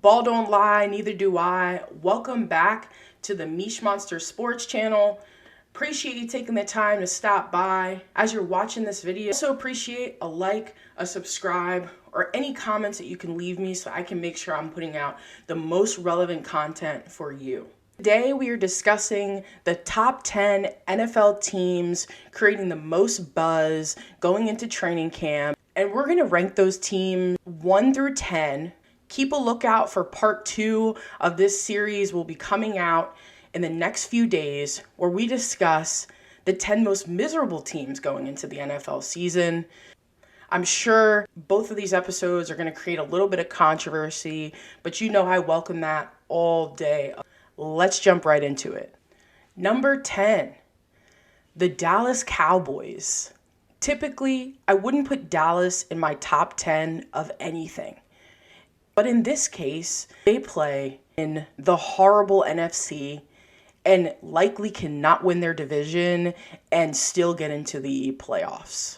Ball don't lie, neither do I. Welcome back to the Mish Monster Sports channel. Appreciate you taking the time to stop by as you're watching this video. Also appreciate a like, a subscribe, or any comments that you can leave me so I can make sure I'm putting out the most relevant content for you. Today we are discussing the top 10 NFL teams creating the most buzz going into training camp. And we're going to rank those teams 1 through 10. Keep a lookout for part 2 of this series. Will be coming out in the next few days where we discuss the 10 most miserable teams going into the NFL season. I'm sure both of these episodes are going to create a little bit of controversy, but you know I welcome that all day. Let's jump right into it. Number 10, the Dallas Cowboys. Typically, I wouldn't put Dallas in my top 10 of anything. But in this case, they play in the horrible NFC and likely cannot win their division and still get into the playoffs.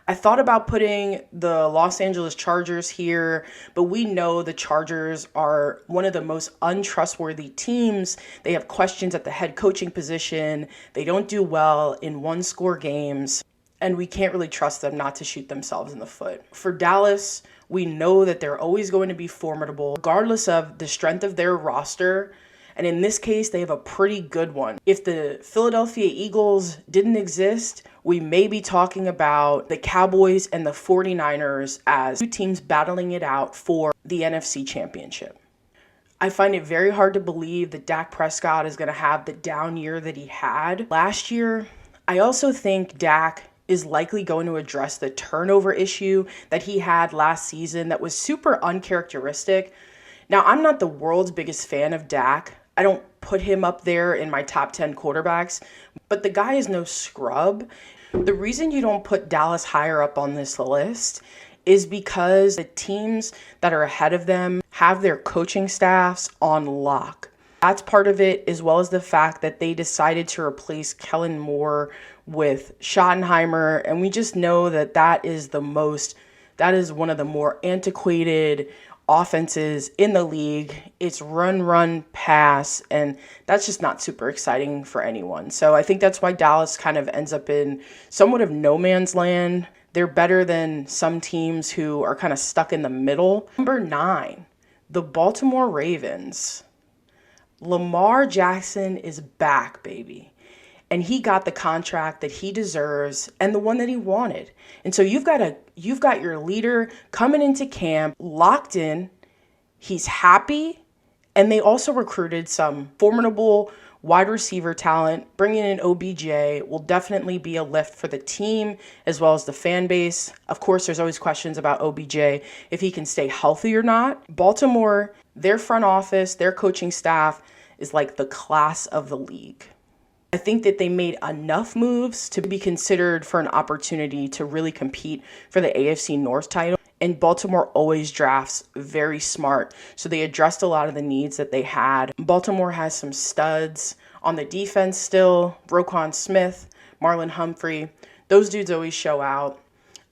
I thought about putting the Los Angeles Chargers here, but we know the Chargers are one of the most untrustworthy teams. They have questions at the head coaching position. They don't do well in one-score games, and we can't really trust them not to shoot themselves in the foot. For Dallas, we know that they're always going to be formidable, regardless of the strength of their roster. And in this case, they have a pretty good one. If the Philadelphia Eagles didn't exist, we may be talking about the Cowboys and the 49ers as two teams battling it out for the NFC Championship. I find it very hard to believe that Dak Prescott is going to have the down year that he had last year. I also think Dak is likely going to address the turnover issue that he had last season that was super uncharacteristic. Now, I'm not the world's biggest fan of Dak. I don't put him up there in my top 10 quarterbacks, but the guy is no scrub. The reason you don't put Dallas higher up on this list is because the teams that are ahead of them have their coaching staffs on lock. That's part of it, as well as the fact that they decided to replace Kellen Moore with Schottenheimer, and we just know that that is one of the more antiquated offenses in the league. It's run, pass, and that's just not super exciting for anyone. So I think that's why Dallas kind of ends up in somewhat of no man's land. They're better than some teams who are kind of stuck in the middle. Number 9, the Baltimore Ravens. Lamar Jackson is back, baby. And he got the contract that he deserves and the one that he wanted. And so you've got your leader coming into camp locked in. He's happy. And they also recruited some formidable wide receiver talent. Bringing in OBJ will definitely be a lift for the team as well as the fan base. Of course, there's always questions about OBJ, if he can stay healthy or not. Baltimore, their front office, their coaching staff is like the class of the league. I think that they made enough moves to be considered for an opportunity to really compete for the AFC North title. And Baltimore always drafts very smart. So they addressed a lot of the needs that they had. Baltimore has some studs on the defense still. Roquan Smith, Marlon Humphrey. Those dudes always show out.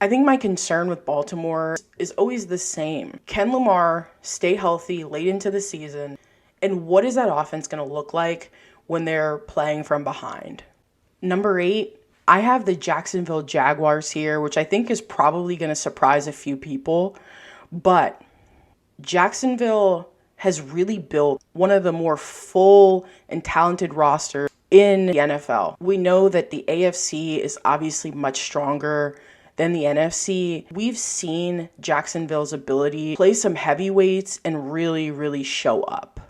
I think my concern with Baltimore is always the same. Can Lamar stay healthy late into the season? And what is that offense going to look like when they're playing from behind? Number 8, I have the Jacksonville Jaguars here, which I think is probably going to surprise a few people. But Jacksonville has really built one of the more full and talented rosters in the NFL. We know that the AFC is obviously much stronger than the NFC. We've seen Jacksonville's ability to play some heavyweights and really show up.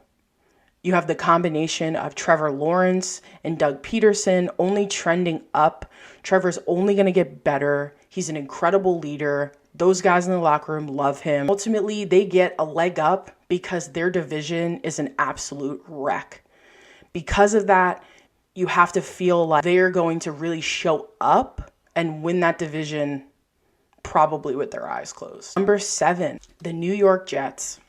You have the combination of Trevor Lawrence and Doug Peterson only trending up. Trevor's only going to get better. He's an incredible leader. Those guys in the locker room love him. Ultimately, they get a leg up because their division is an absolute wreck. Because of that, you have to feel like they're going to really show up and win that division probably with their eyes closed. Number 7, the New York Jets.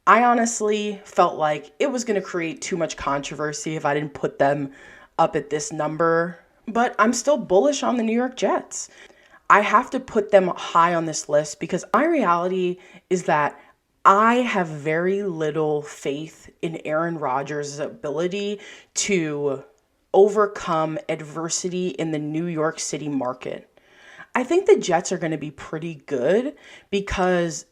I honestly felt like it was going to create too much controversy if I didn't put them up at this number, but I'm still bullish on the New York Jets. I have to put them high on this list because my reality is that I have very little faith in Aaron Rodgers' ability to overcome adversity in the New York City market. I think the Jets are going to be pretty good because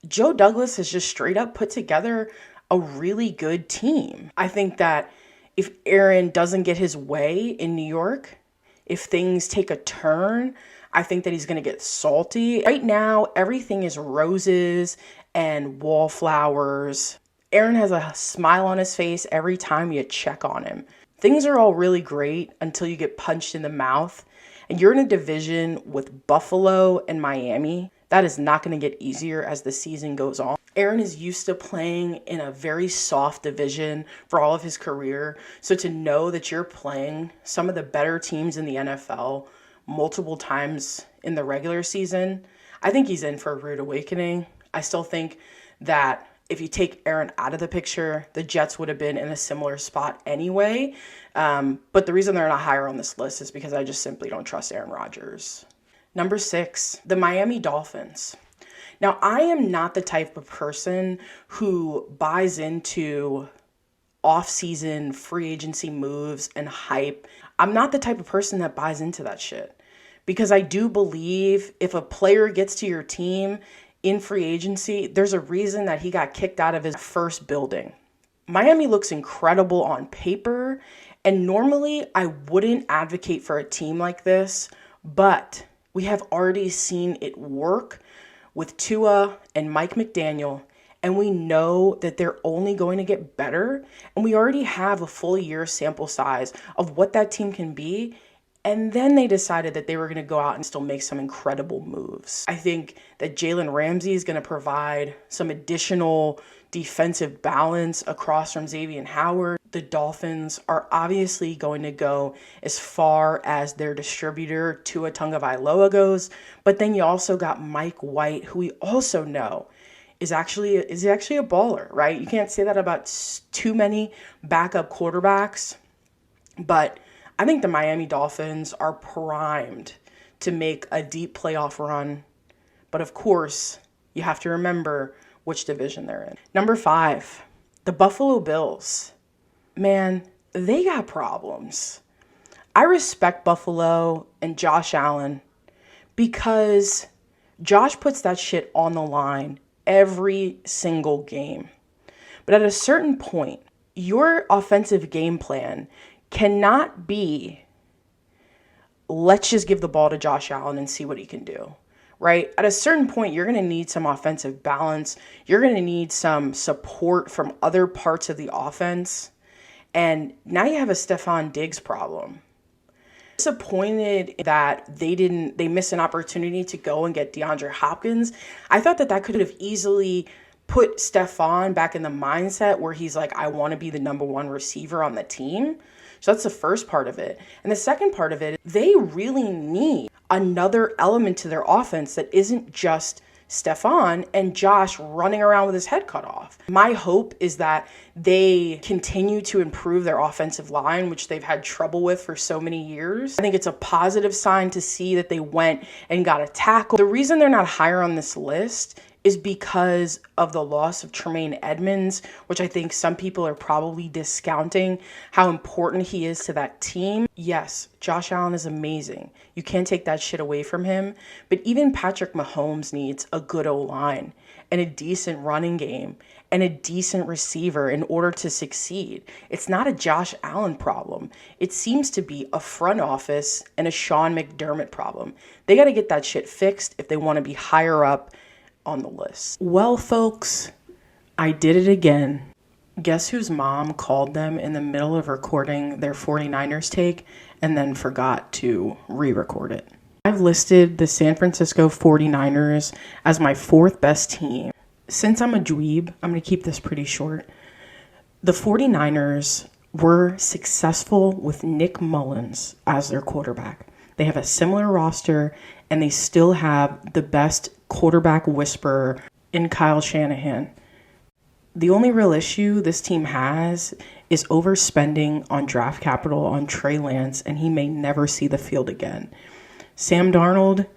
Joe Douglas has just straight up put together a really good team. I think that if Aaron doesn't get his way in New York, if things take a turn, I think that he's going to get salty. Right now, everything is roses and wallflowers. Aaron has a smile on his face every time you check on him. Things are all really great until you get punched in the mouth. And you're in a division with Buffalo and Miami. That is not going to get easier as the season goes on. Aaron is used to playing in a very soft division for all of his career. So to know that you're playing some of the better teams in the NFL multiple times in the regular season, I think he's in for a rude awakening. I still think that if you take Aaron out of the picture, the Jets would have been in a similar spot anyway. But the reason they're not higher on this list is because I just simply don't trust Aaron Rodgers. Number 6, the Miami Dolphins. Now, I am not the type of person who buys into off-season free agency moves and hype. I'm not the type of person that buys into that shit. Because I do believe if a player gets to your team in free agency, there's a reason that he got kicked out of his first building. Miami looks incredible on paper, and normally I wouldn't advocate for a team like this, but we have already seen it work with Tua and Mike McDaniel, and we know that they're only going to get better, and we already have a full year sample size of what that team can be. And then they decided that they were going to go out and still make some incredible moves. I think that Jalen Ramsey is going to provide some additional defensive balance across from Xavier Howard. The Dolphins are obviously going to go as far as their distributor Tua Tagovailoa goes. But then you also got Mike White, who we also know is actually a baller, right? You can't say that about too many backup quarterbacks. But I think the Miami Dolphins are primed to make a deep playoff run. But of course, you have to remember which division they're in. Number 5, the Buffalo Bills. Man, they got problems. I respect Buffalo and Josh Allen because Josh puts that shit on the line every single game. But at a certain point, your offensive game plan cannot be, let's just give the ball to Josh Allen and see what he can do, right? At a certain point, you're going to need some offensive balance. You're going to need some support from other parts of the offense. And now you have a Stephon Diggs problem. Disappointed that they missed an opportunity to go and get DeAndre Hopkins. I thought that could have easily put Stephon back in the mindset where he's like, I want to be the number 1 receiver on the team. So that's the first part of it. And the second part of it, they really need another element to their offense that isn't just Stephon and Josh running around with his head cut off. My hope is that they continue to improve their offensive line, which they've had trouble with for so many years. I think it's a positive sign to see that they went and got a tackle. The reason they're not higher on this list is because of the loss of Tremaine Edmonds, which I think some people are probably discounting how important he is to that team. Yes, Josh Allen is amazing. You can't take that shit away from him. But even Patrick Mahomes needs a good O-line and a decent running game and a decent receiver in order to succeed. It's not a Josh Allen problem. It seems to be a front office and a Sean McDermott problem. They got to get that shit fixed if they want to be higher up on the list. Well, folks, I did it again. Guess whose mom called them in the middle of recording their 49ers take and then forgot to re-record it. I've listed the San Francisco 49ers as my 4th best team. Since I'm a dweeb, I'm going to keep this pretty short. The 49ers were successful with Nick Mullins as their quarterback. They have a similar roster, and they still have the best quarterback whisperer in Kyle Shanahan. The only real issue this team has is overspending on draft capital on Trey Lance, and he may never see the field again. Sam Darnold,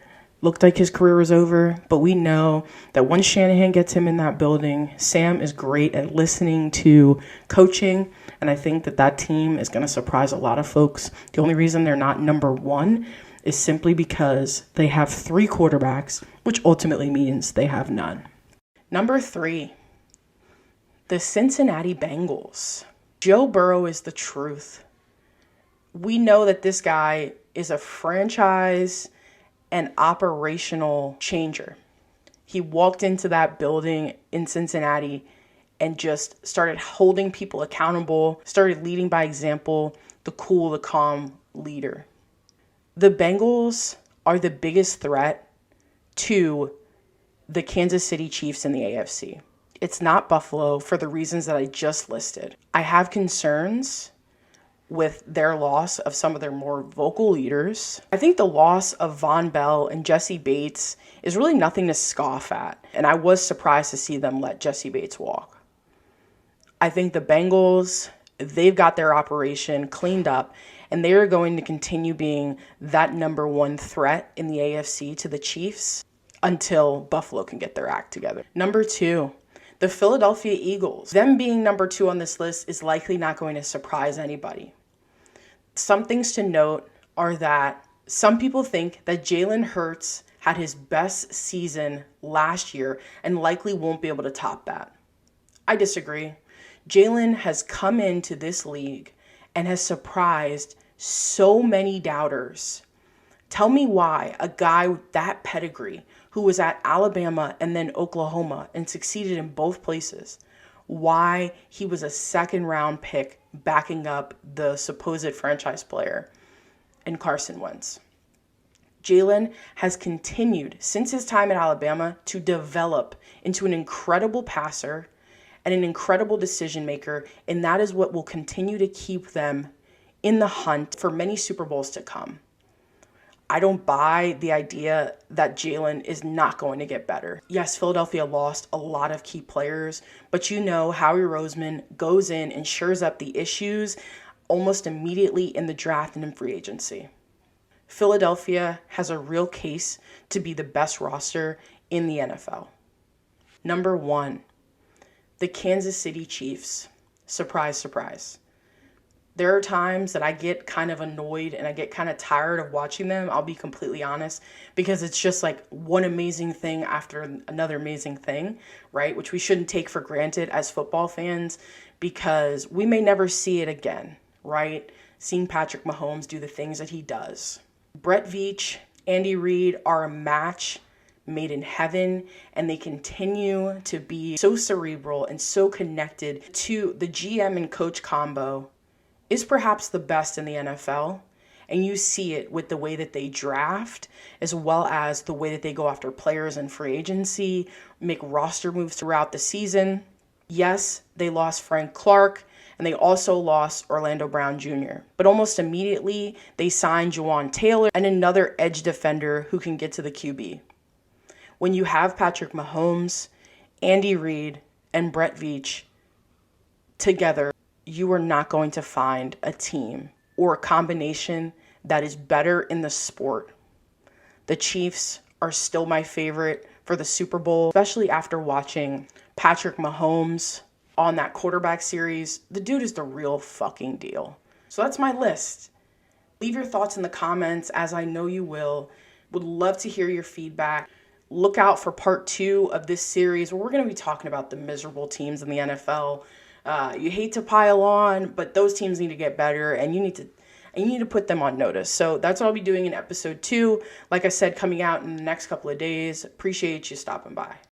looked like his career was over, but we know that once Shanahan gets him in that building, Sam is great at listening to coaching, and I think that that team is going to surprise a lot of folks. The only reason they're not number one is simply because they have 3 quarterbacks, which ultimately means they have none. Number 3, the Cincinnati Bengals. Joe Burrow is the truth. We know that this guy is a franchise and operational changer. He walked into that building in Cincinnati and just started holding people accountable, started leading by example, the cool, the calm leader. The Bengals are the biggest threat to the Kansas City Chiefs in the AFC. It's not Buffalo for the reasons that I just listed. I have concerns with their loss of some of their more vocal leaders. I think the loss of Von Bell and Jesse Bates is really nothing to scoff at, and I was surprised to see them let Jesse Bates walk. I think the Bengals, they've got their operation cleaned up, and they are going to continue being that number 1 threat in the AFC to the Chiefs until Buffalo can get their act together. Number 2, the Philadelphia Eagles. Them being number 2 on this list is likely not going to surprise anybody. Some things to note are that some people think that Jalen Hurts had his best season last year and likely won't be able to top that. I disagree. Jalen has come into this league and has surprised so many doubters. Tell me why a guy with that pedigree, who was at Alabama and then Oklahoma and succeeded in both places, why he was a 2nd-round pick backing up the supposed franchise player in Carson Wentz. Jalen has continued since his time at Alabama to develop into an incredible passer and an incredible decision maker, and that is what will continue to keep them in the hunt for many Super Bowls to come. I don't buy the idea that Jalen is not going to get better. Yes, Philadelphia lost a lot of key players, but you know Howie Roseman goes in and shores up the issues almost immediately in the draft and in free agency. Philadelphia has a real case to be the best roster in the NFL. Number 1, the Kansas City Chiefs. Surprise, surprise. There are times that I get kind of annoyed and I get kind of tired of watching them, I'll be completely honest, because it's just like one amazing thing after another amazing thing, right? Which we shouldn't take for granted as football fans because we may never see it again, right? Seeing Patrick Mahomes do the things that he does. Brett Veach, Andy Reid are a match made in heaven, and they continue to be so cerebral and so connected to the GM and coach combo is perhaps the best in the NFL. And you see it with the way that they draft, as well as the way that they go after players in free agency, make roster moves throughout the season. Yes, they lost Frank Clark, and they also lost Orlando Brown Jr. But almost immediately, they signed Juwan Taylor and another edge defender who can get to the QB. When you have Patrick Mahomes, Andy Reid, and Brett Veach together, you are not going to find a team or a combination that is better in the sport. The Chiefs are still my favorite for the Super Bowl, especially after watching Patrick Mahomes on that quarterback series. The dude is the real fucking deal. So that's my list. Leave your thoughts in the comments, as I know you will. Would love to hear your feedback. Look out for part 2 of this series where we're going to be talking about the miserable teams in the NFL. You hate to pile on, but those teams need to get better, and you need to put them on notice. So that's what I'll be doing in episode 2. Like I said, coming out in the next couple of days. Appreciate you stopping by.